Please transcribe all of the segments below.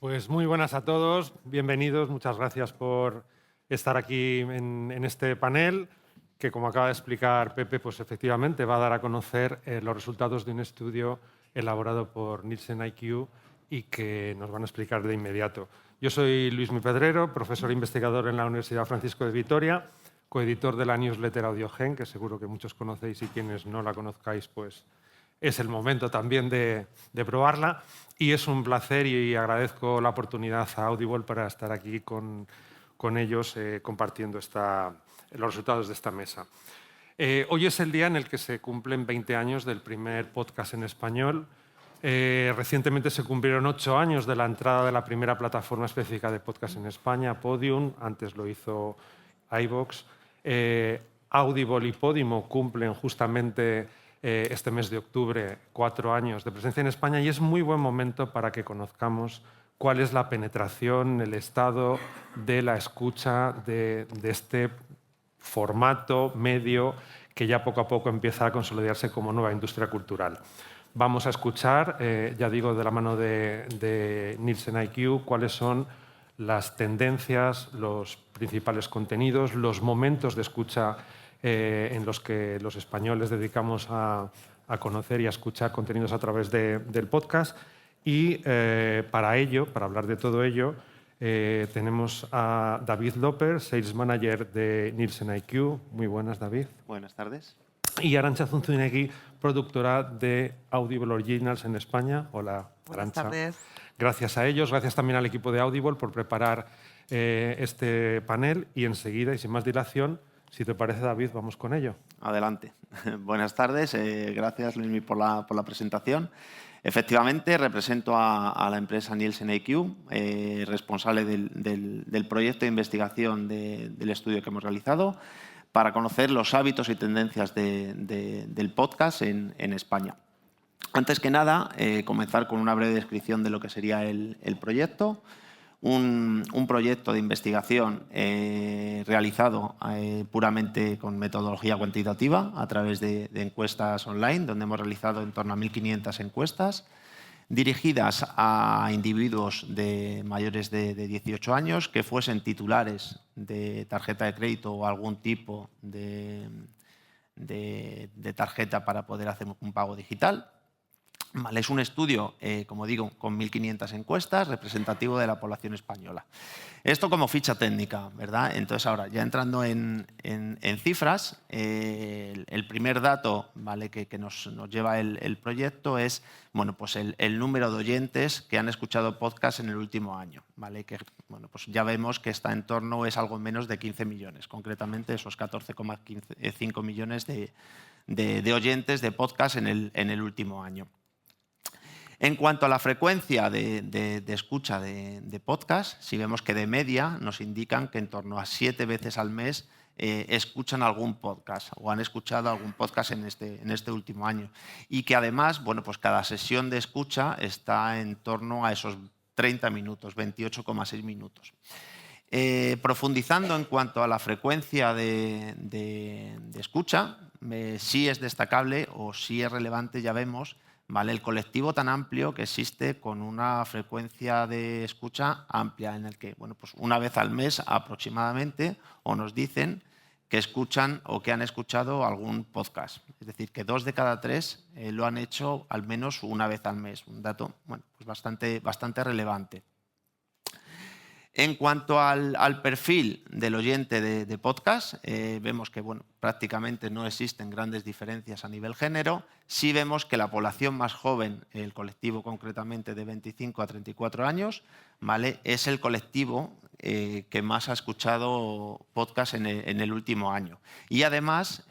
Pues muy buenas a todos, bienvenidos, muchas gracias por estar aquí en este panel que, como acaba de explicar Pepe, pues efectivamente va a dar a conocer los resultados de un estudio elaborado por Nielsen IQ y que nos van a explicar de inmediato. Yo soy Luis Pedrero, profesor e investigador en la Universidad Francisco de Vitoria, coeditor de la newsletter Audiogen, que seguro que muchos conocéis y quienes no la conozcáis, pues es el momento también de probarla. Y es un placer y agradezco la oportunidad a Audible para estar aquí con ellos compartiendo los resultados de esta mesa. Hoy es el día en el que se cumplen 20 años del primer podcast en español. Recientemente se cumplieron 8 años de la entrada de la primera plataforma específica de podcast en España, Podium. Antes lo hizo iVoox. Audible y Podimo cumplen justamente este mes de octubre 4 años de presencia en España y es muy buen momento para que conozcamos cuál es la penetración, el estado de la escucha de este formato medio que ya poco a poco empieza a consolidarse como nueva industria cultural. Vamos a escuchar, ya digo, de la mano de Nielsen IQ, cuáles son las tendencias, los principales contenidos, los momentos de escucha en los que los españoles dedicamos a conocer y a escuchar contenidos a través del podcast. Y para ello, para hablar de todo ello, tenemos a David Loper, Sales Manager de Nielsen IQ. Muy buenas, David. Buenas tardes. Y Arantxa Zunzunegui, productora de Audible Originals en España. Hola, Arantxa. Buenas tardes. Gracias a ellos, gracias también al equipo de Audible por preparar este panel. Y enseguida, y sin más dilación, si te parece, David, vamos con ello. Adelante. Buenas tardes. Gracias, Luis, por la presentación. Efectivamente, represento a la empresa Nielsen IQ, responsable del proyecto de investigación del estudio que hemos realizado para conocer los hábitos y tendencias del podcast en España. Antes que nada, comenzar con una breve descripción de lo que sería el proyecto. Un proyecto de investigación realizado puramente con metodología cuantitativa a través de encuestas online, donde hemos realizado en torno a 1.500 encuestas dirigidas a individuos de mayores de 18 años que fuesen titulares de tarjeta de crédito o algún tipo de tarjeta para poder hacer un pago digital. Vale, es un estudio, como digo, con 1.500 encuestas, representativo de la población española. Esto como ficha técnica, ¿verdad? Entonces, ahora, ya entrando en cifras, el primer dato, ¿vale?, que nos lleva el proyecto es, bueno, pues el número de oyentes que han escuchado podcast en el último año, ¿vale? Que, bueno, pues ya vemos que está en torno, es algo menos de 15 millones, concretamente esos 14,5 millones de oyentes de podcast en el último año. En cuanto a la frecuencia de escucha de podcast, si vemos que de media nos indican que en torno a 7 veces al mes escuchan algún podcast o han escuchado algún podcast en este último año. Y que además, bueno, pues cada sesión de escucha está en torno a esos 30 minutos, 28,6 minutos. Profundizando en cuanto a la frecuencia de escucha, sí es destacable o sí es relevante, ya vemos, ¿vale?, el colectivo tan amplio que existe con una frecuencia de escucha amplia en el que, bueno, pues una vez al mes aproximadamente o nos dicen que escuchan o que han escuchado algún podcast. Es decir, que 2 de cada 3 lo han hecho al menos una vez al mes. Un dato, bueno, pues bastante relevante. En cuanto al perfil del oyente de podcast, vemos que, bueno, prácticamente no existen grandes diferencias a nivel género. Sí vemos que la población más joven, el colectivo concretamente de 25 a 34 años, ¿vale?, es el colectivo que más ha escuchado podcast en el último año. Y además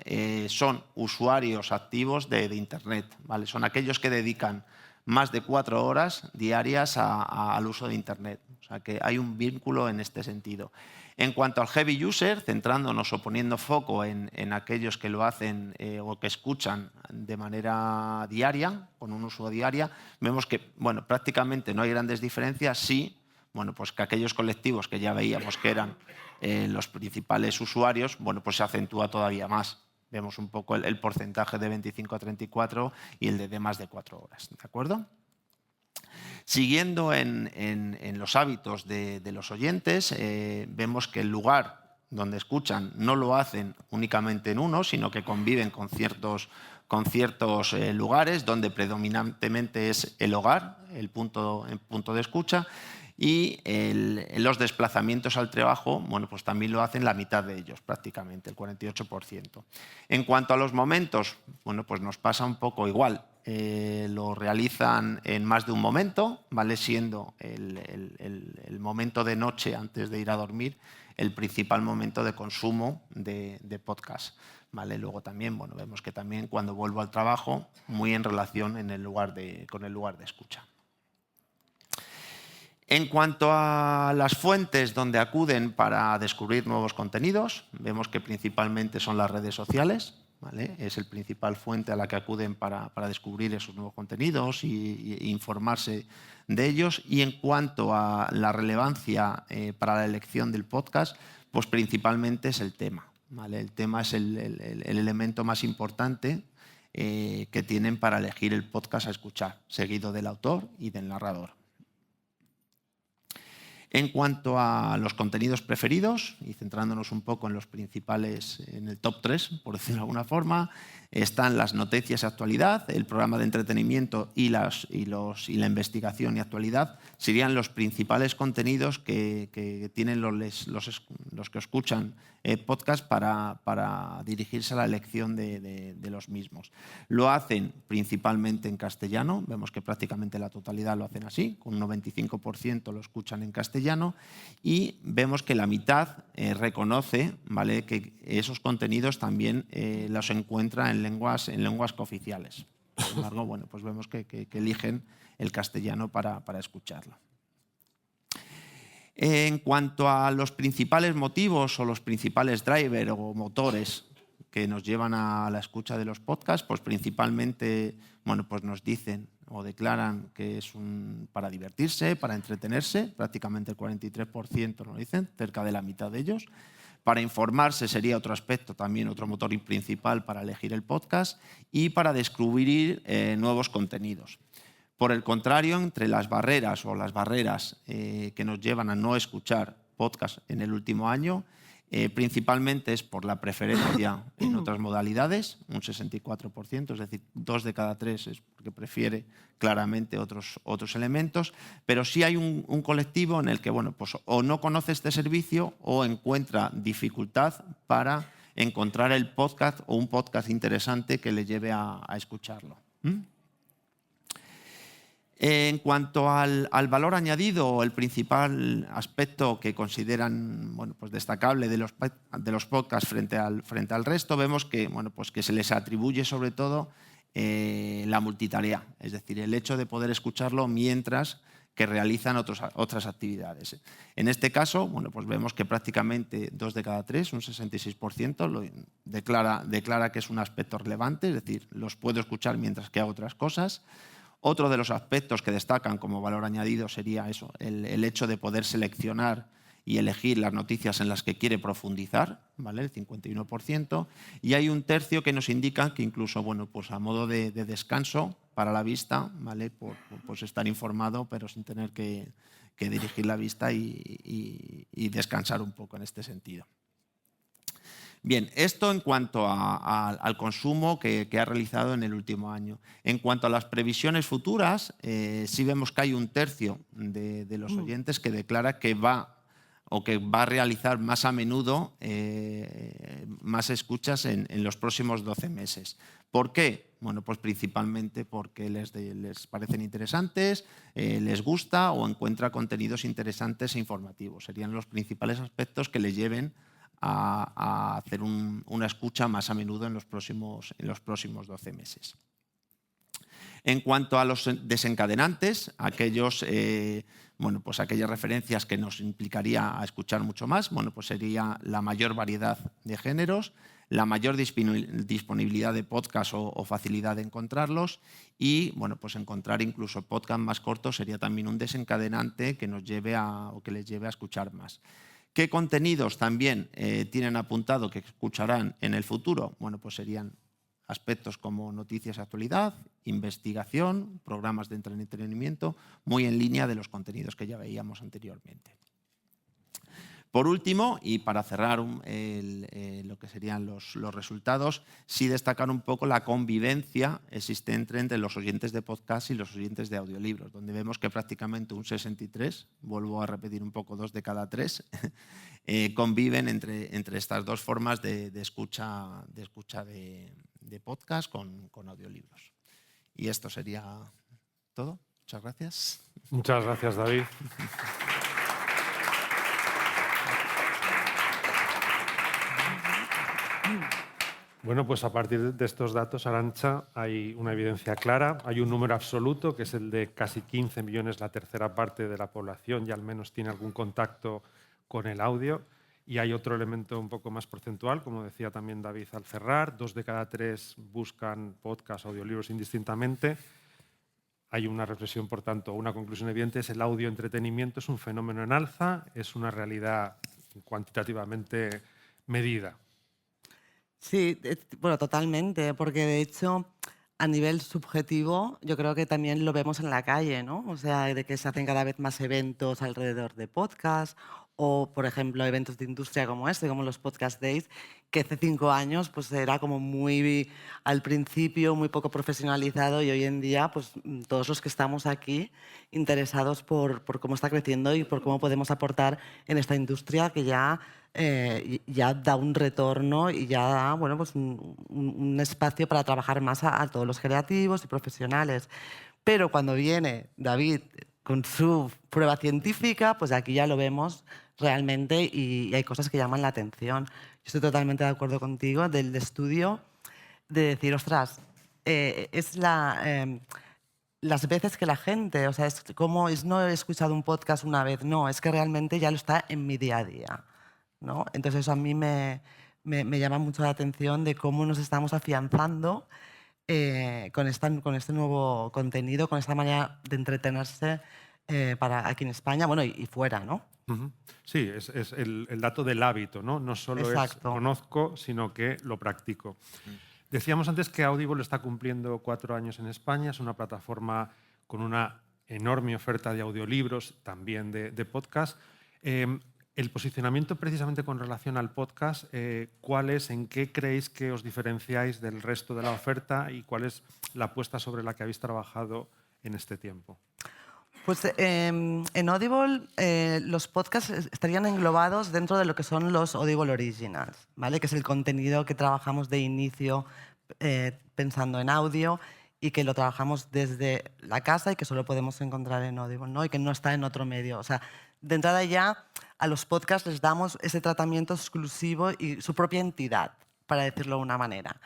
son usuarios activos de Internet, ¿vale? Son aquellos que dedican más de 4 horas diarias al uso de Internet. O sea que hay un vínculo en este sentido. En cuanto al heavy user, centrándonos o poniendo foco en aquellos que lo hacen o que escuchan de manera diaria, con un uso diario, vemos que, bueno, prácticamente no hay grandes diferencias. Sí, bueno, pues que aquellos colectivos que ya veíamos que eran los principales usuarios, bueno, pues se acentúa todavía más. Vemos un poco el porcentaje de 25 a 34 y el de más de 4 horas. ¿De acuerdo? Siguiendo en los hábitos de los oyentes, vemos que el lugar donde escuchan no lo hacen únicamente en uno, sino que conviven con ciertos lugares donde predominantemente es el hogar, el punto de escucha, y los desplazamientos al trabajo, bueno, pues también lo hacen la mitad de ellos, prácticamente, el 48%. En cuanto a los momentos, bueno, pues nos pasa un poco igual. Lo realizan en más de un momento, ¿vale? Siendo el momento de noche antes de ir a dormir el principal momento de consumo de podcast. ¿Vale? Luego también, bueno, vemos que también cuando vuelvo al trabajo, muy en relación con el lugar de escucha. En cuanto a las fuentes donde acuden para descubrir nuevos contenidos, vemos que principalmente son las redes sociales, ¿vale? Es el principal fuente a la que acuden para descubrir esos nuevos contenidos e informarse de ellos. Y en cuanto a la relevancia para la elección del podcast, pues principalmente es el tema, ¿vale? El tema es el elemento más importante que tienen para elegir el podcast a escuchar, seguido del autor y del narrador. En cuanto a los contenidos preferidos, y centrándonos un poco en los principales, en el top 3, por decirlo de alguna forma, están las noticias y actualidad, el programa de entretenimiento y la investigación y actualidad. Serían los principales contenidos que tienen los que escuchan podcast para dirigirse a la elección de los mismos. Lo hacen principalmente en castellano, vemos que prácticamente la totalidad lo hacen así, con un 95% lo escuchan en castellano, y vemos que la mitad reconoce, ¿vale?, que esos contenidos también los encuentra en lenguas cooficiales. Sin embargo, bueno, pues vemos que eligen el castellano para escucharlo. En cuanto a los principales motivos o los principales drivers o motores que nos llevan a la escucha de los podcasts, pues principalmente, bueno, pues nos dicen o declaran que es para divertirse, para entretenerse, prácticamente el 43% nos dicen, cerca de la mitad de ellos. Para informarse sería otro aspecto, también otro motor principal para elegir el podcast, y para descubrir nuevos contenidos. Por el contrario, entre las barreras que nos llevan a no escuchar podcast en el último año, principalmente es por la preferencia en otras modalidades, un 64%, es decir, 2 de cada 3 es porque prefiere claramente otros elementos, pero sí hay un colectivo en el que, bueno, pues o no conoce este servicio o encuentra dificultad para encontrar el podcast o un podcast interesante que le lleve a escucharlo. En cuanto al valor añadido, el principal aspecto que consideran, bueno, pues destacable de los podcasts frente al resto, vemos que, bueno, pues que se les atribuye sobre todo la multitarea, es decir, el hecho de poder escucharlo mientras que realizan otras actividades. En este caso, bueno, pues vemos que prácticamente 2 de cada 3, un 66%, declara que es un aspecto relevante, es decir, los puedo escuchar mientras que hago otras cosas. Otro de los aspectos que destacan como valor añadido sería eso, el hecho de poder seleccionar y elegir las noticias en las que quiere profundizar, ¿vale? El 51%. Y hay un tercio que nos indica que incluso, bueno, pues a modo de descanso para la vista, ¿vale?, pues estar informado pero sin tener que dirigir la vista y descansar un poco en este sentido. Bien, esto en cuanto al consumo que ha realizado en el último año. En cuanto a las previsiones futuras, sí vemos que hay un tercio de los oyentes que declara que va a realizar más a menudo más escuchas en los próximos 12 meses. ¿Por qué? Bueno, pues principalmente porque les parecen interesantes, les gusta o encuentra contenidos interesantes e informativos. Serían los principales aspectos que les lleven a hacer una escucha más a menudo en los próximos 12 meses. En cuanto a los desencadenantes, aquellas referencias que nos implicaría a escuchar mucho más, bueno, pues sería la mayor variedad de géneros, la mayor disponibilidad de podcast o facilidad de encontrarlos, y bueno, pues encontrar incluso podcast más cortos sería también un desencadenante que les lleve a escuchar más. ¿Qué contenidos también tienen apuntado que escucharán en el futuro? Bueno, pues serían aspectos como noticias y actualidad, investigación, programas de entretenimiento, muy en línea de los contenidos que ya veíamos anteriormente. Por último, y para cerrar lo que serían los resultados, sí destacar un poco la convivencia existente entre los oyentes de podcast y los oyentes de audiolibros, donde vemos que prácticamente un 63, vuelvo a repetir un poco, 2 de cada 3, conviven entre estas dos formas de escucha de podcast con audiolibros. Y esto sería todo. Muchas gracias. Muchas gracias, David. Bueno, pues a partir de estos datos, Arantxa, hay una evidencia clara. Hay un número absoluto, que es el de casi 15 millones, la tercera parte de la población, y al menos tiene algún contacto con el audio. Y hay otro elemento un poco más porcentual, como decía también David al cerrar, 2 de cada 3 buscan podcast, audiolibros indistintamente. Hay una reflexión, por tanto, una conclusión evidente, es el audio-entretenimiento es un fenómeno en alza, es una realidad cuantitativamente medida. Sí, bueno, totalmente, porque de hecho, a nivel subjetivo, yo creo que también lo vemos en la calle, ¿no? O sea, de que se hacen cada vez más eventos alrededor de podcast o, por ejemplo, eventos de industria como este, como los Podcast Days, que hace 5 años pues era como muy, al principio, muy poco profesionalizado y hoy en día, pues todos los que estamos aquí interesados por cómo está creciendo y por cómo podemos aportar en esta industria que ya da un retorno y ya da bueno, pues un espacio para trabajar más a todos los creativos y profesionales. Pero cuando viene David con su prueba científica, pues aquí ya lo vemos realmente y hay cosas que llaman la atención. Yo estoy totalmente de acuerdo contigo del estudio de decir, ostras, es las veces que la gente, o sea, es como no he escuchado un podcast una vez, no, es que realmente ya lo está en mi día a día, ¿no? Entonces eso a mí me llama mucho la atención de cómo nos estamos afianzando con este nuevo contenido, con esta manera de entretenerse para aquí en España, bueno, y fuera, ¿no? Sí, es el dato del hábito, ¿no? No solo Exacto. es conozco, sino que lo practico. Decíamos antes que Audible está cumpliendo 4 años en España, es una plataforma con una enorme oferta de audiolibros, también de podcast. El posicionamiento precisamente con relación al podcast, ¿cuál es, en qué creéis que os diferenciáis del resto de la oferta y cuál es la apuesta sobre la que habéis trabajado en este tiempo? Pues en Audible los podcasts estarían englobados dentro de lo que son los Audible Originals, ¿vale? Que es el contenido que trabajamos de inicio pensando en audio y que lo trabajamos desde la casa y que solo podemos encontrar en Audible, ¿no? Y que no está en otro medio. O sea, de entrada ya a los podcasts les damos ese tratamiento exclusivo y su propia entidad, para decirlo de una manera.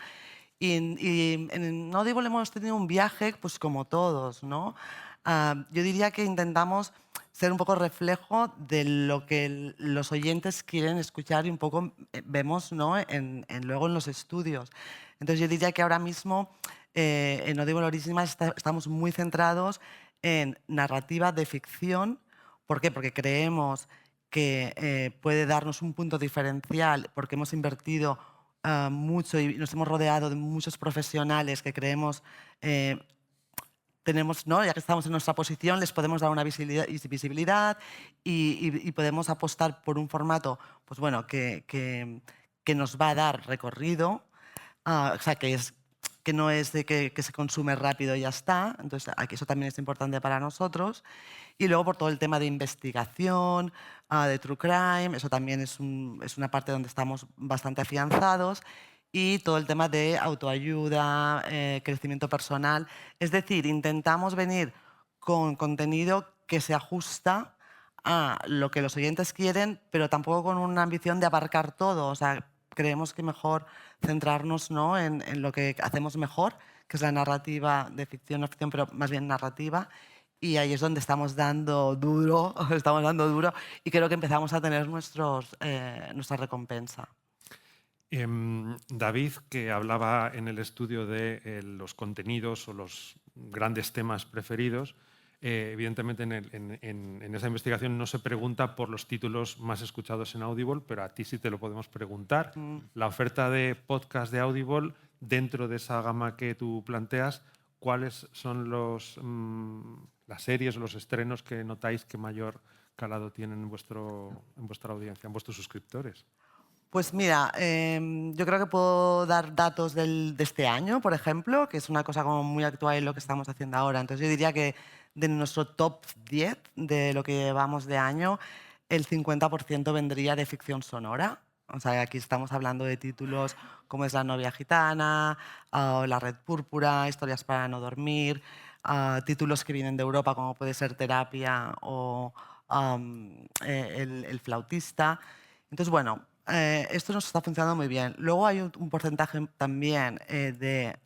Y en Audible hemos tenido un viaje, pues como todos, ¿no? Yo diría que intentamos ser un poco reflejo de lo que los oyentes quieren escuchar y un poco vemos, ¿no? Luego en los estudios. Entonces yo diría que ahora mismo en Audible Original estamos muy centrados en narrativa de ficción. ¿Por qué? Porque creemos que puede darnos un punto diferencial porque hemos invertido mucho y nos hemos rodeado de muchos profesionales que creemos tenemos, ¿no? Ya que estamos en nuestra posición, les podemos dar una visibilidad y podemos apostar por un formato pues bueno, que nos va a dar recorrido, o sea, que no es de que se consume rápido y ya está. Entonces, aquí eso también es importante para nosotros. Y luego por todo el tema de investigación, de true crime, eso también es una parte donde estamos bastante afianzados. Y todo el tema de autoayuda, crecimiento personal. Es decir, intentamos venir con contenido que se ajusta a lo que los oyentes quieren, pero tampoco con una ambición de abarcar todo. O sea, creemos que mejor centrarnos, ¿no? en lo que hacemos mejor, que es la narrativa de ficción, no ficción, pero más bien narrativa. Y ahí es donde estamos dando duro, y creo que empezamos a tener nuestra recompensa. David, que hablaba en el estudio de los contenidos o los grandes temas preferidos, evidentemente en esa investigación no se pregunta por los títulos más escuchados en Audible, pero a ti sí te lo podemos preguntar. La oferta de podcast de Audible dentro de esa gama que tú planteas, ¿cuáles son las series o los estrenos que notáis que mayor calado tienen en vuestra audiencia, en vuestros suscriptores? Pues mira, yo creo que puedo dar datos de este año, por ejemplo, que es una cosa como muy actual en lo que estamos haciendo ahora. Entonces yo diría que de nuestro top 10 de lo que llevamos de año, el 50% vendría de ficción sonora. O sea, aquí estamos hablando de títulos como es La novia gitana, La red púrpura, Historias para no dormir, títulos que vienen de Europa como puede ser Terapia o el flautista. Entonces, bueno, esto nos está funcionando muy bien. Luego hay un porcentaje también de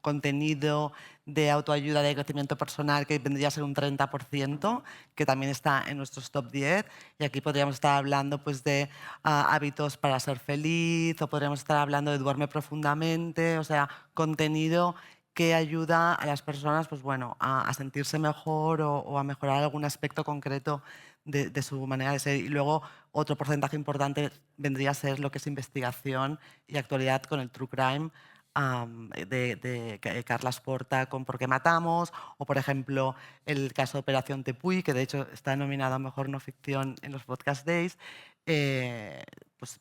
contenido de autoayuda, de crecimiento personal, que vendría a ser un 30%, que también está en nuestros top 10. Y aquí podríamos estar hablando pues, de hábitos para ser feliz, o podríamos estar hablando de duerme profundamente, o sea, contenido que ayuda a las personas pues, bueno, a sentirse mejor o a mejorar algún aspecto concreto de su manera de ser. Y luego otro porcentaje importante vendría a ser lo que es investigación y actualidad con el true crime de Carles Porta con ¿Por qué matamos? O, por ejemplo, el caso de Operación Tepuy, que de hecho está nominado a Mejor No Ficción en los Podcast Days. Pues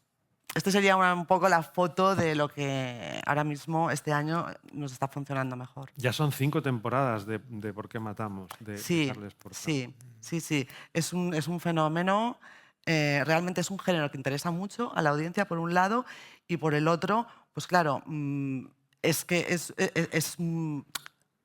este sería un poco la foto de lo que ahora mismo, este año, nos está funcionando mejor. Ya son 5 temporadas de ¿Por qué matamos? De Sí, Carles Porta. sí. Es un fenómeno, realmente es un género que interesa mucho a la audiencia, por un lado, y por el otro, pues claro, es que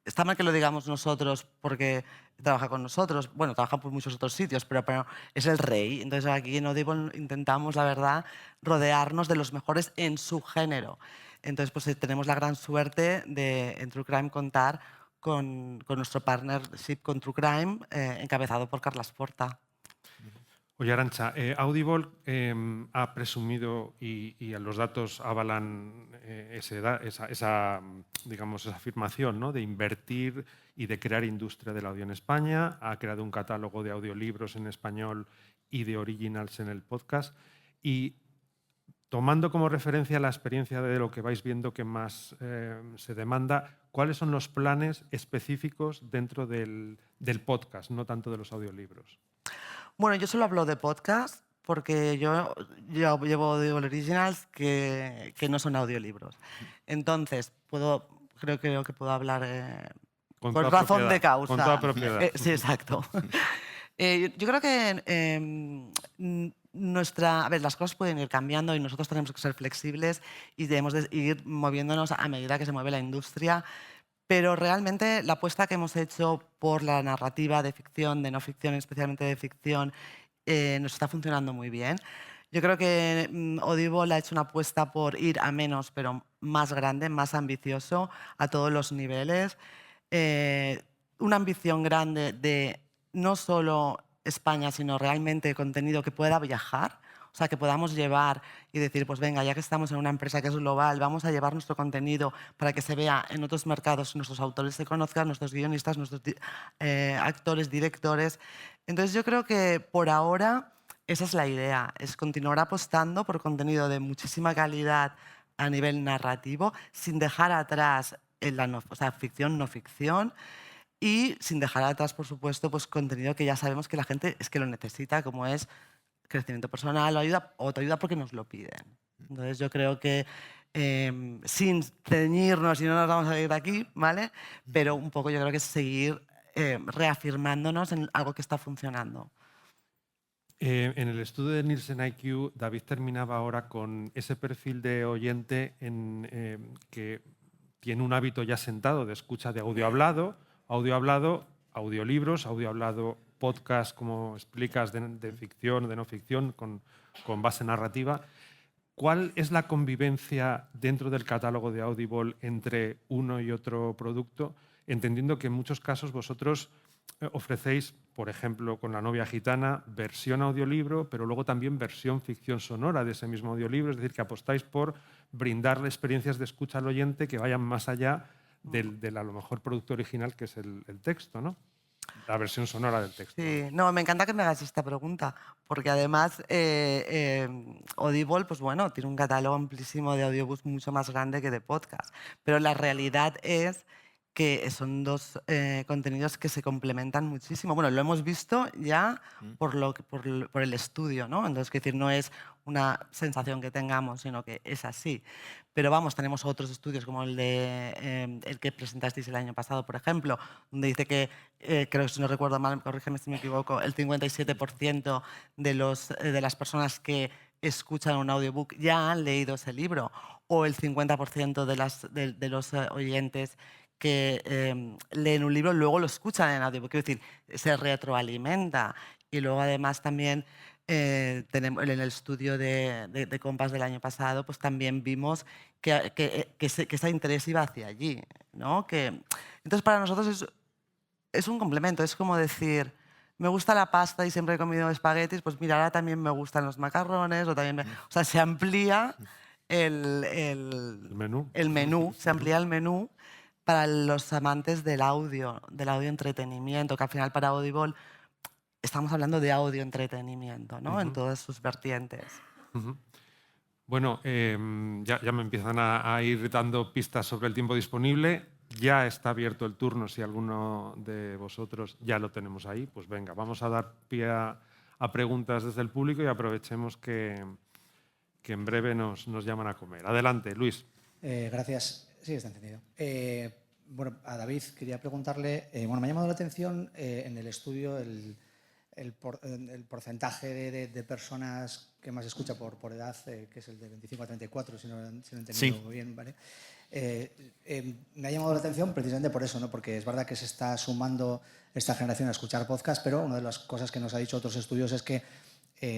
está mal que lo digamos nosotros porque trabaja con nosotros, bueno, trabaja por muchos otros sitios, pero es el rey. Entonces aquí en Audible intentamos, la verdad, rodearnos de los mejores en su género. Entonces pues tenemos la gran suerte de en True Crime contar con nuestro partnership con True Crime, encabezado por Carles Porta. Oye, Arantxa, Audible ha presumido, y los datos avalan esa afirmación, ¿no?, de invertir y de crear industria del audio en España. Ha creado un catálogo de audiolibros en español y de originals en el podcast. Y tomando como referencia la experiencia de lo que vais viendo que más se demanda, ¿cuáles son los planes específicos dentro del podcast, no tanto de los audiolibros? Bueno, yo solo hablo de podcast porque yo llevo Audible Originals que no son audiolibros. Entonces, creo que puedo hablar con razón de causa. Con toda propiedad. Sí, exacto. Yo creo que las cosas pueden ir cambiando y nosotros tenemos que ser flexibles y debemos de ir moviéndonos a medida que se mueve la industria. Pero realmente la apuesta que hemos hecho por la narrativa de ficción, de no ficción, especialmente de ficción, nos está funcionando muy bien. Yo creo que Audible ha hecho una apuesta por ir a menos, pero más grande, más ambicioso, a todos los niveles. Una ambición grande de no solo España, sino realmente contenido que pueda viajar. O sea, que podamos llevar y decir, pues venga, ya que estamos en una empresa que es global, vamos a llevar nuestro contenido para que se vea en otros mercados, nuestros autores se conozcan, nuestros guionistas, nuestros actores, directores. Entonces yo creo que por ahora esa es la idea, es continuar apostando por contenido de muchísima calidad a nivel narrativo, sin dejar atrás ficción, no ficción, y sin dejar atrás, por supuesto, pues contenido que ya sabemos que la gente es que lo necesita, como es crecimiento personal o autoayuda porque nos lo piden. Entonces yo creo que sin ceñirnos y no nos vamos a ir de aquí, ¿vale? Pero un poco yo creo que es seguir reafirmándonos en algo que está funcionando. En el estudio de Nielsen IQ, David terminaba ahora con ese perfil de oyente que tiene un hábito ya sentado de escucha de audio hablado, audiolibros, audio hablado, podcast, como explicas, de ficción, de no ficción, con base narrativa. ¿Cuál es la convivencia dentro del catálogo de Audible entre uno y otro producto? Entendiendo que en muchos casos vosotros ofrecéis, por ejemplo, con La novia gitana, versión audiolibro, pero luego también versión ficción sonora de ese mismo audiolibro, es decir, que apostáis por brindarle experiencias de escucha al oyente que vayan más allá del a lo mejor producto original, que es el texto, ¿no? la versión sonora del texto. Sí, no, me encanta que me hagas esta pregunta, porque además Audible, pues bueno, tiene un catálogo amplísimo de audiobooks mucho más grande que de podcast, pero la realidad es que son dos contenidos que se complementan muchísimo. Bueno, lo hemos visto ya por el estudio, ¿no? Entonces, es decir, no es una sensación que tengamos, sino que es así. Pero vamos, tenemos otros estudios como el que presentasteis el año pasado, por ejemplo, donde dice que, creo que si no recuerdo mal, corrígeme si me equivoco, el 57% de las personas que escuchan un audiobook ya han leído ese libro, o el 50% de los oyentes que leen un libro luego lo escuchan en audiobook. Quiero decir, se retroalimenta. Y luego además también tenemos, en el estudio de Compass del año pasado, pues también vimos que ese interés iba hacia allí, ¿no? Entonces para nosotros es un complemento, es como decir, me gusta la pasta y siempre he comido espaguetis, pues mira, ahora también me gustan los macarrones, o sea, se amplía El menú. el menú, se amplía el menú para los amantes del audio entretenimiento, que al final para Audible estamos hablando de audio entretenimiento, ¿no? En todas sus vertientes. Bueno, ya me empiezan a ir dando pistas sobre el tiempo disponible. Ya está abierto el turno, si alguno de vosotros ya lo tenemos ahí. Pues venga, vamos a dar pie a preguntas desde el público y aprovechemos que en breve nos llaman a comer. Adelante, Luis. Gracias. Sí, está entendido. Bueno, a David quería preguntarle, bueno, me ha llamado la atención en el estudio el porcentaje de personas que más escucha por edad, que es el de 25 a 34, si no lo he entendido bien, ¿vale? Me ha llamado la atención precisamente por eso, ¿no? Porque es verdad que se está sumando esta generación a escuchar podcast, pero una de las cosas que nos ha dicho otros estudios es que,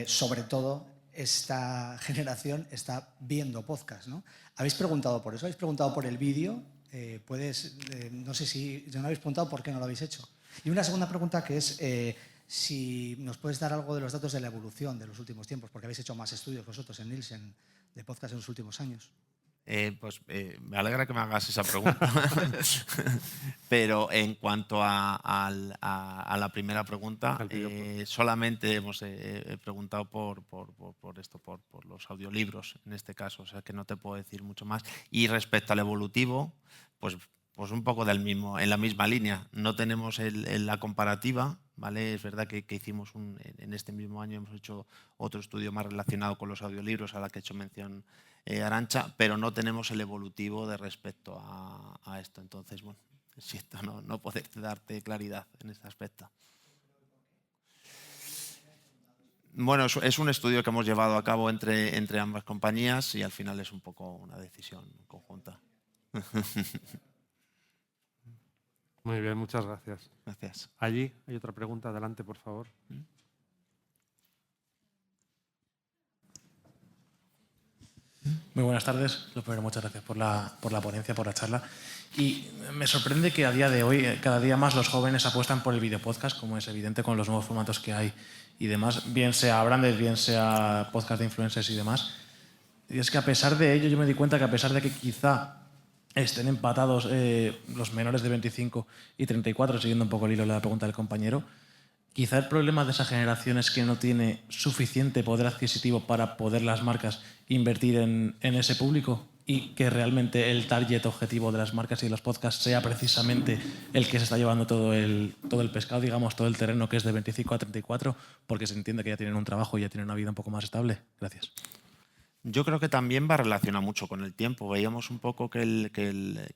sobre todo, esta generación está viendo podcast, ¿no? ¿Habéis preguntado por eso? ¿Habéis preguntado por el vídeo? No sé si no habéis preguntado por qué no lo habéis hecho. Y una segunda pregunta que es si nos puedes dar algo de los datos de la evolución de los últimos tiempos, porque habéis hecho más estudios vosotros en Nielsen de podcast en los últimos años. Me alegra que me hagas esa pregunta. Pero en cuanto a la primera pregunta, solamente hemos preguntado por los audiolibros, en este caso, o sea que no te puedo decir mucho más. Y respecto al evolutivo, pues un poco en la misma línea. No tenemos la comparativa, ¿vale? Es verdad que hicimos en este mismo año hemos hecho otro estudio más relacionado con los audiolibros, a la que he hecho mención Arantxa, pero no tenemos el evolutivo de respecto a esto. Entonces, bueno, siento no poder darte claridad en este aspecto. Bueno, es un estudio que hemos llevado a cabo entre ambas compañías y al final es un poco una decisión conjunta. Muy bien, muchas gracias. Gracias. Allí hay otra pregunta. Adelante, por favor. Muy buenas tardes. Lo primero, muchas gracias por la ponencia, por la charla. Y me sorprende que a día de hoy cada día más los jóvenes apuestan por el videopodcast, como es evidente con los nuevos formatos que hay y demás, bien sea branded, bien sea podcast de influencers y demás. Y es que a pesar de ello, yo me di cuenta que a pesar de que quizá estén empatados los menores de 25 y 34, siguiendo un poco el hilo de la pregunta del compañero, quizá el problema de esa generación es que no tiene suficiente poder adquisitivo para poder las marcas invertir en ese público y que realmente el target objetivo de las marcas y de los podcasts sea precisamente el que se está llevando todo el pescado, digamos, todo el terreno que es de 25 a 34, porque se entiende que ya tienen un trabajo y ya tienen una vida un poco más estable. Gracias. Yo creo que también va relacionado mucho con el tiempo. Veíamos un poco que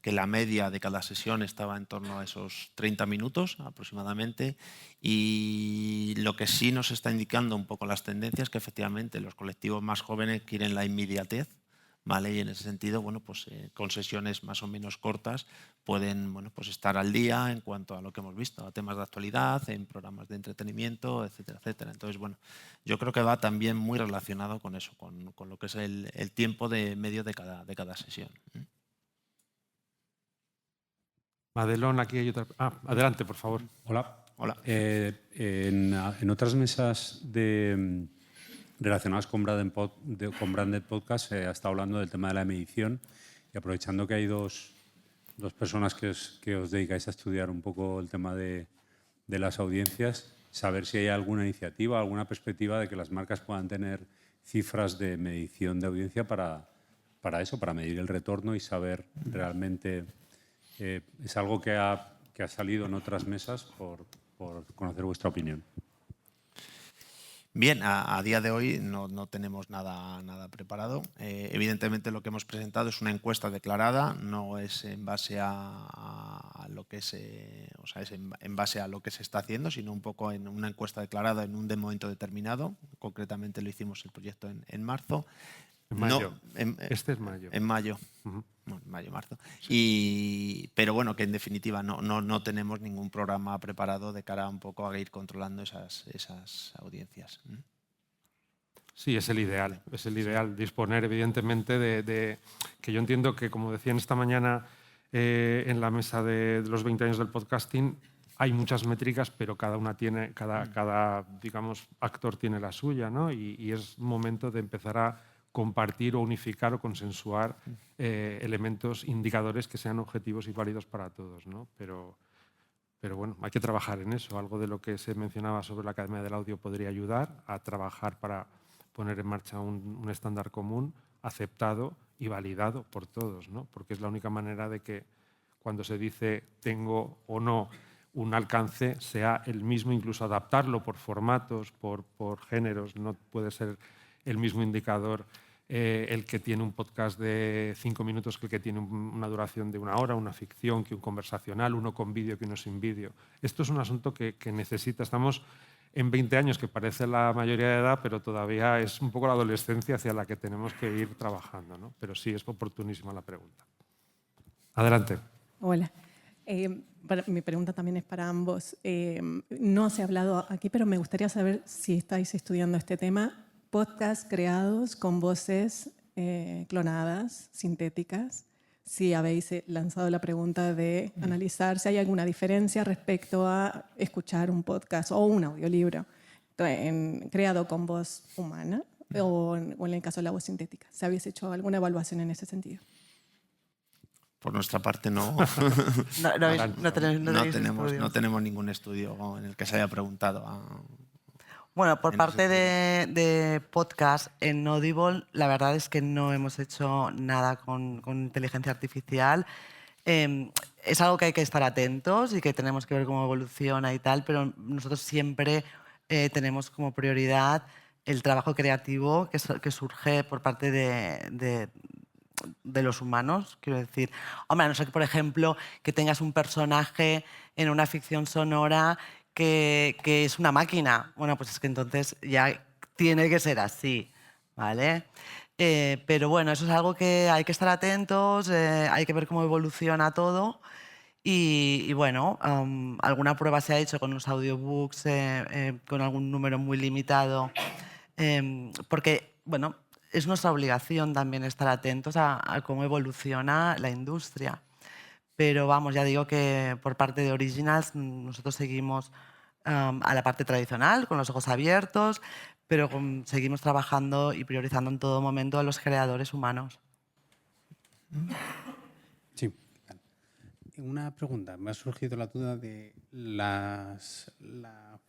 la media de cada sesión estaba en torno a esos 30 minutos aproximadamente, y lo que sí nos está indicando un poco las tendencias es que efectivamente los colectivos más jóvenes quieren la inmediatez, ¿vale? Y en ese sentido, bueno, pues con sesiones más o menos cortas pueden, bueno, pues estar al día en cuanto a lo que hemos visto, a temas de actualidad, en programas de entretenimiento, etcétera, etcétera. Entonces, bueno, yo creo que va también muy relacionado con eso, con lo que es el tiempo de medio de cada sesión. Madelón, aquí hay otra. Adelante, por favor. Hola. Hola. En otras mesas relacionadas con Branded Podcast se ha estado hablando del tema de la medición, y aprovechando que hay dos personas que os dedicáis a estudiar un poco el tema de de las audiencias, saber si hay alguna iniciativa, alguna perspectiva de que las marcas puedan tener cifras de medición de audiencia para eso, para medir el retorno y saber realmente. Es algo que ha salido en otras mesas por conocer vuestra opinión. Bien, a día de hoy no tenemos nada preparado. Evidentemente lo que hemos presentado es una encuesta declarada, no es en base a lo que es en base a lo que se está haciendo, sino un poco en una encuesta declarada en un momento determinado. Concretamente lo hicimos el proyecto en marzo. En mayo. No, Este es mayo. En mayo. Bueno, mayo, marzo. Pero bueno, que en definitiva no tenemos ningún programa preparado de cara un poco a ir controlando esas audiencias. Sí, es el ideal. Es el ideal disponer, evidentemente, de que yo entiendo que, como decían esta mañana en la mesa de los 20 años del podcasting, hay muchas métricas, pero cada una tiene, cada digamos, actor tiene la suya, ¿no? Y es momento de empezar a compartir o unificar o consensuar elementos, indicadores que sean objetivos y válidos para todos, ¿no? Pero bueno, hay que trabajar en eso. Algo de lo que se mencionaba sobre la Academia del Audio podría ayudar a trabajar para poner en marcha un estándar común, aceptado y validado por todos, ¿no? Porque es la única manera de que cuando se dice tengo o no un alcance sea el mismo, incluso adaptarlo por formatos, por géneros. No puede ser el mismo indicador el que tiene un podcast de 5 minutos que el que tiene una duración de 1 hora, una ficción, que un conversacional, uno con vídeo que uno sin vídeo. Esto es un asunto que necesita. Estamos en 20 años, que parece la mayoría de edad, pero todavía es un poco la adolescencia hacia la que tenemos que ir trabajando, ¿no? Pero sí, es oportunísima la pregunta. Adelante. Hola. Mi pregunta también es para ambos. No se ha hablado aquí, pero me gustaría saber si estáis estudiando este tema. Podcasts creados con voces clonadas, sintéticas. Si habéis lanzado la pregunta de analizar si hay alguna diferencia respecto a escuchar un podcast o un audiolibro creado con voz humana o en el caso de la voz sintética. ¿Se habéis hecho alguna evaluación en ese sentido? Por nuestra parte no. No tenemos ningún estudio en el que se haya preguntado. Bueno, por parte de podcast en Audible, la verdad es que no hemos hecho nada con inteligencia artificial. Es algo que hay que estar atentos y que tenemos que ver cómo evoluciona y tal, pero nosotros siempre tenemos como prioridad el trabajo creativo que surge por parte de los humanos, quiero decir. Hombre, a no ser que, por ejemplo, que tengas un personaje en una ficción sonora que es una máquina. Bueno, pues es que entonces ya tiene que ser así, ¿vale? Pero bueno, eso es algo que hay que estar atentos, hay que ver cómo evoluciona todo. Y bueno, alguna prueba se ha hecho con los audiobooks, con algún número muy limitado, porque, bueno, es nuestra obligación también estar atentos a cómo evoluciona la industria. Pero vamos, ya digo que por parte de Originals nosotros seguimos a la parte tradicional, con los ojos abiertos, pero seguimos trabajando y priorizando en todo momento a los creadores humanos. Sí. Una pregunta. Me ha surgido la duda de la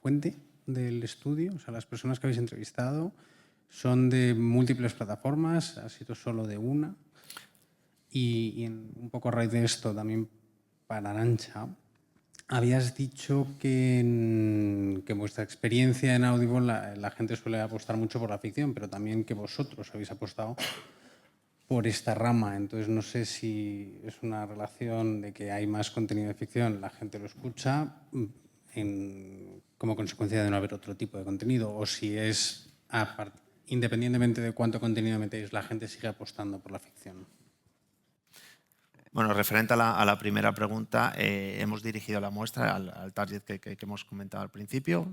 fuente del estudio, o sea, las personas que habéis entrevistado, ¿son de múltiples plataformas? ¿Ha sido solo de una? Y un poco a raíz de esto, también para Arantxa, habías dicho que en vuestra experiencia en Audible la gente suele apostar mucho por la ficción, pero también que vosotros habéis apostado por esta rama. Entonces, no sé si es una relación de que hay más contenido de ficción, la gente lo escucha como consecuencia de no haber otro tipo de contenido, o si es, independientemente de cuánto contenido metéis, la gente sigue apostando por la ficción. Bueno, referente a la primera pregunta, hemos dirigido la muestra al target que hemos comentado al principio,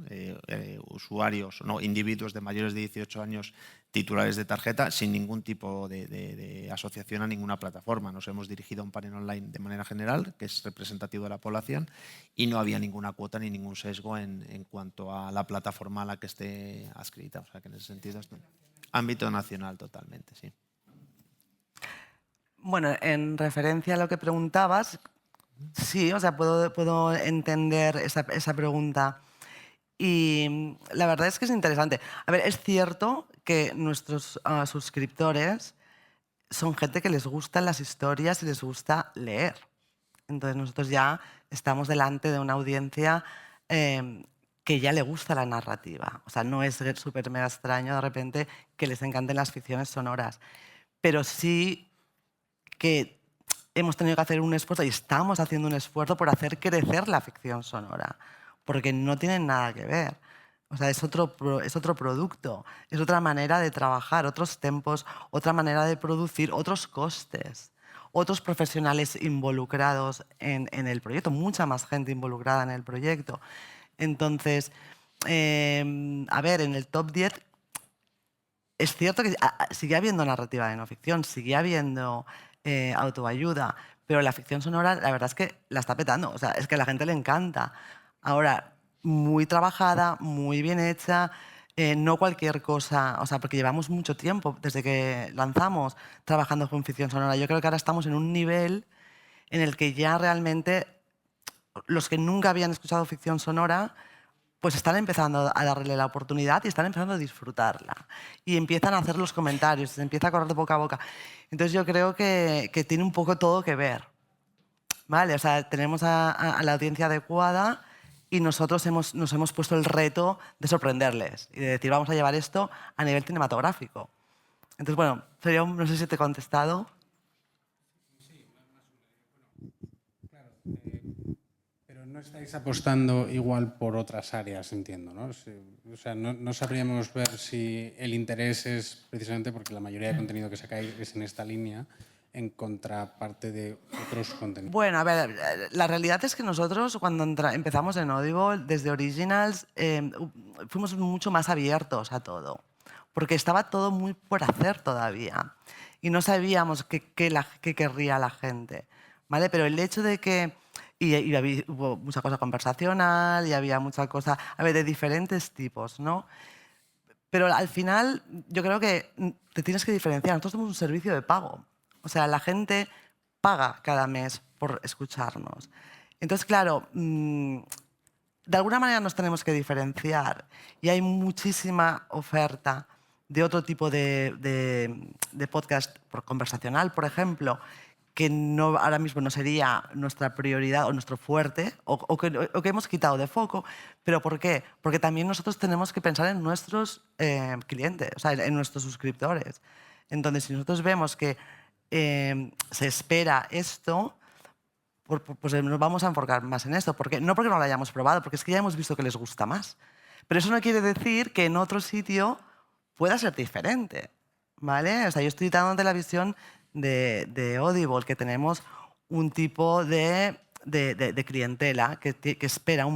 usuarios, no, individuos de mayores de 18 años titulares de tarjeta sin ningún tipo de asociación a ninguna plataforma. Nos hemos dirigido a un panel online de manera general, que es representativo de la población, y no había ninguna cuota ni ningún sesgo en cuanto a la plataforma a la que esté adscrita. O sea que en ese sentido es ámbito nacional totalmente, sí. Bueno, en referencia a lo que preguntabas, Sí, o sea, puedo entender esa pregunta. Y la verdad es que es interesante. A ver, es cierto que nuestros suscriptores son gente que les gustan las historias y les gusta leer. Entonces nosotros ya estamos delante de una audiencia que ya le gusta la narrativa. O sea, no es súper mega extraño de repente que les encanten las ficciones sonoras. Pero sí que hemos tenido que hacer un esfuerzo y estamos haciendo un esfuerzo por hacer crecer la ficción sonora, porque no tienen nada que ver. O sea, es otro producto, es otra manera de trabajar, otros tempos, otra manera de producir, otros costes, otros profesionales involucrados en el proyecto, mucha más gente involucrada en el proyecto. Entonces, a ver, en el top 10 es cierto que sigue habiendo narrativa de no ficción, sigue habiendo autoayuda, pero la ficción sonora la verdad es que la está petando, o sea, es que a la gente le encanta. Ahora, muy trabajada, muy bien hecha, no cualquier cosa, o sea, porque llevamos mucho tiempo desde que lanzamos trabajando con ficción sonora. Yo creo que ahora estamos en un nivel en el que ya realmente los que nunca habían escuchado ficción sonora pues están empezando a darle la oportunidad y están empezando a disfrutarla. Y empiezan a hacer los comentarios, se empieza a correr de boca a boca. Entonces yo creo que tiene un poco todo que ver. ¿Vale? O sea, tenemos a la audiencia adecuada y nosotros nos hemos puesto el reto de sorprenderles y de decir, vamos a llevar esto a nivel cinematográfico. Entonces, bueno, no sé si te he contestado. Pero no estáis apostando igual por otras áreas, entiendo, ¿no? O sea, no sabríamos ver si el interés es precisamente porque la mayoría de contenido que sacáis es en esta línea, en contraparte de otros contenidos. Bueno, a ver, la realidad es que nosotros cuando empezamos en Audible, desde Originals, fuimos mucho más abiertos a todo, porque estaba todo muy por hacer todavía y no sabíamos qué querría la gente, ¿vale? Pero el hecho de que... Y hubo mucha cosa conversacional y había mucha cosa, a ver, de diferentes tipos, ¿no? Pero al final yo creo que te tienes que diferenciar. Nosotros somos un servicio de pago. O sea, la gente paga cada mes por escucharnos. Entonces, claro, de alguna manera nos tenemos que diferenciar y hay muchísima oferta de otro tipo de podcast conversacional, por ejemplo, que ahora mismo no sería nuestra prioridad o nuestro fuerte, o que hemos quitado de foco. ¿Pero por qué? Porque también nosotros tenemos que pensar en nuestros clientes, o sea, en nuestros suscriptores. Entonces, si nosotros vemos que se espera esto, pues nos vamos a enfocar más en esto. No porque no lo hayamos probado, porque es que ya hemos visto que les gusta más. Pero eso no quiere decir que en otro sitio pueda ser diferente, ¿vale? O sea, yo estoy dándote la visión de Audible, que tenemos un tipo de clientela que espera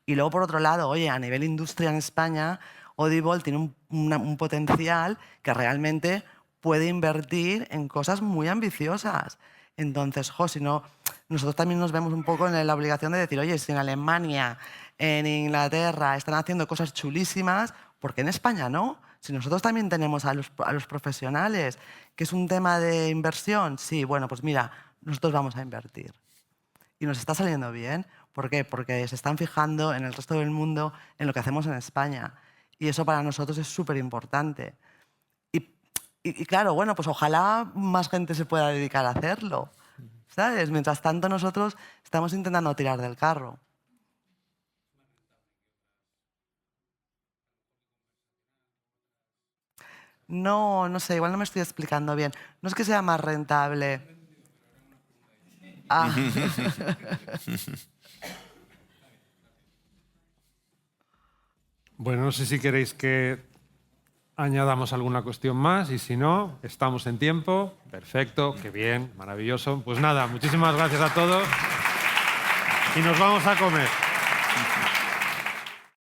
y luego, por otro lado, oye, a nivel industria en España, Audible tiene un potencial que realmente puede invertir en cosas muy ambiciosas. Entonces, si no, nosotros también nos vemos un poco en la obligación de decir, oye, si en Alemania, en Inglaterra están haciendo cosas chulísimas, ¿por qué en España no? Si nosotros también tenemos a los profesionales, que es un tema de inversión, sí, bueno, pues mira, nosotros vamos a invertir. Y nos está saliendo bien. ¿Por qué? Porque se están fijando en el resto del mundo en lo que hacemos en España. Y eso para nosotros es súper importante. Y claro, bueno, pues ojalá más gente se pueda dedicar a hacerlo, ¿sabes? Mientras tanto nosotros estamos intentando tirar del carro. No sé, igual no me estoy explicando bien. No es que sea más rentable. Ah. Bueno, no sé si queréis que añadamos alguna cuestión más y si no, estamos en tiempo. Perfecto, qué bien, maravilloso. Pues nada, muchísimas gracias a todos y nos vamos a comer.